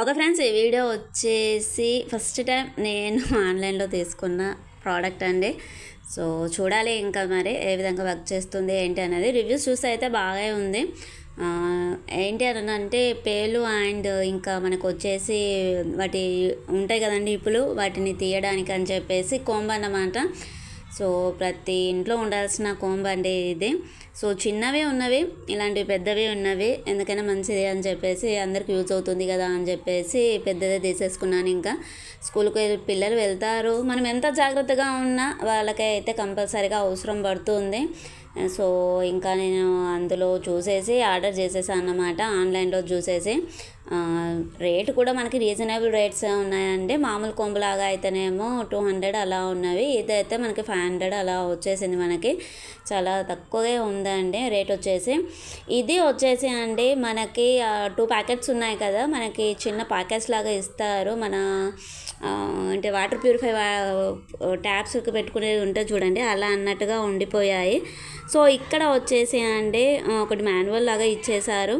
Okay friends, ఈ video వచ్చేసి first time నేను ఆన్లైన్లో తీసుకున్న ప్రోడక్ట్ అండి. సో చూడాలి ఇంకా మరి ఏ విధంగా వర్క్ చేస్తుంది ఏంటి అనేది. రివ్యూస్ చూస్తే అయితే బాగా ఉంది. ఏంటి అని అంటే పేలు అండ్ ఇంకా మనకు వచ్చేసి వాటి ఉంటాయి కదండి ఇప్పులు, వాటిని తీయడానికి అని చెప్పేసి కోంబ్ అన్నమాట. సో ప్రతి ఇంట్లో ఉండాల్సిన కోంబ్ అండి ఇది. సో చిన్నవే ఉన్నవి, ఇలాంటివి పెద్దవి ఉన్నవి, ఎందుకైనా మంచిది అని చెప్పేసి అందరికి యూజ్ అవుతుంది కదా అని చెప్పేసి పెద్దదే తీసేసుకున్నాను. ఇంకా స్కూల్కి పిల్లలు వెళ్తారు, మనం ఎంత జాగ్రత్తగా ఉన్నా వాళ్ళకి అయితే కంపల్సరీగా అవసరం పడుతుంది. సో ఇంకా నేను అందులో చూసేసి ఆర్డర్ చేసేసాను అన్నమాట, ఆన్లైన్లో చూసేసి. రేటు కూడా మనకి రీజనబుల్ రేట్స్ ఉన్నాయండి. మామూలు కొంబులాగా అయితేనేమో 200 అలా ఉన్నవి, ఇదైతే మనకి 500 అలా వచ్చేసింది. మనకి చాలా తక్కువగా ఉందండి రేట్ వచ్చేసి. ఇది వచ్చేసి అండి మనకి 2 ప్యాకెట్స్ ఉన్నాయి కదా, మనకి చిన్న ప్యాకెట్స్ లాగా ఇస్తారు. మన అంటే వాటర్ ప్యూరిఫై ట్యాప్స్కి పెట్టుకునేది ఉంటుంది చూడండి, అలా అన్నట్టుగా ఉండిపోయాయి. సో ఇక్కడ వచ్చేసి అండి ఒకటి మాన్యువల్ లాగా ఇచ్చేసారు.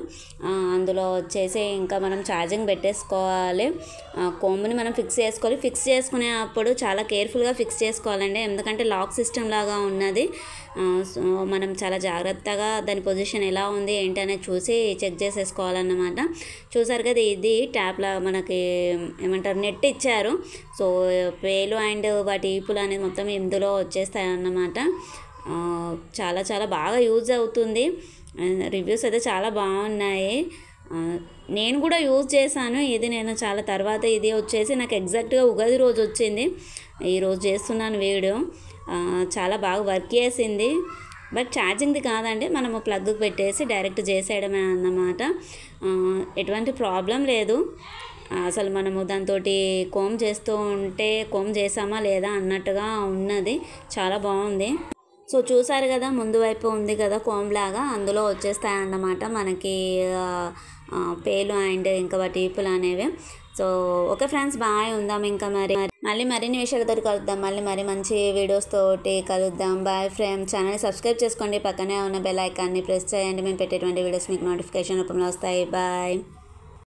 అందులో వచ్చేసి ఇంకా మనం ఛార్జింగ్ పెట్టేసుకోవాలి. కోంబుని మనం ఫిక్స్ చేసుకోవాలి. ఫిక్స్ చేసుకునే అప్పుడు చాలా కేర్ఫుల్గా ఫిక్స్ చేసుకోవాలండి, ఎందుకంటే లాక్ సిస్టమ్ లాగా ఉన్నది. సో మనం చాలా జాగ్రత్తగా దాని పొజిషన్ ఎలా ఉంది ఏంటి అనేది చూసి చెక్ చేసేసుకోవాలన్నమాట. చూసారు కదా, ఇది ట్యాప్లా మనకి ఏమంటారు నెట్ ఇచ్చారు. సో పేలు అండ్ వాటి ఈపులు అనేది మొత్తం ఇందులో వచ్చేస్తాయి అన్నమాట. చాలా చాలా బాగా యూజ్ అవుతుంది. రివ్యూస్ అయితే చాలా బాగున్నాయి. నేను కూడా యూజ్ చేశాను ఇది. నేను చాలా తర్వాత ఇది వచ్చేసి నాకు ఎగ్జాక్ట్గా ఉగాది రోజు వచ్చింది. ఈరోజు చేస్తున్నాను వీడియో. చాలా బాగా వర్క్ చేసింది. బట్ ఛార్జింగ్ది కాదండి, మనము ప్లగ్కి పెట్టేసి డైరెక్ట్ చేసేయడమే అన్నమాట. ఎటువంటి ప్రాబ్లం లేదు. అసలు మనము దాంతో కోమ్ చేస్తూ ఉంటే కోమ్ చేసామా లేదా అన్నట్టుగా ఉన్నది. చాలా బాగుంది. సో చూసారు కదా, ముందు వైపు ఉంది కదా కోమ్ లాగా, అందులో వచ్చేస్తాయన్నమాట మనకి పేలు అండ్ ఇంకా వాటి ఈపులు అనేవి. సో ఓకే ఫ్రెండ్స్, బాయ్, ఉందాం ఇంకా మళ్ళీ మరిన్ని విషయాలతో కలుద్దాం. మళ్ళీ మంచి వీడియోస్ తోటి కలుద్దాం. Bye friends. ఛానల్ సబ్స్క్రైబ్ చేసుకోండి, పక్కనే ఉన్న బెల్ ఐకాన్ని ప్రెస్ చేయండి. మేము పెట్టేటువంటి వీడియోస్ మీకు నోటిఫికేషన్ రూపంలో వస్తాయి. బాయ్.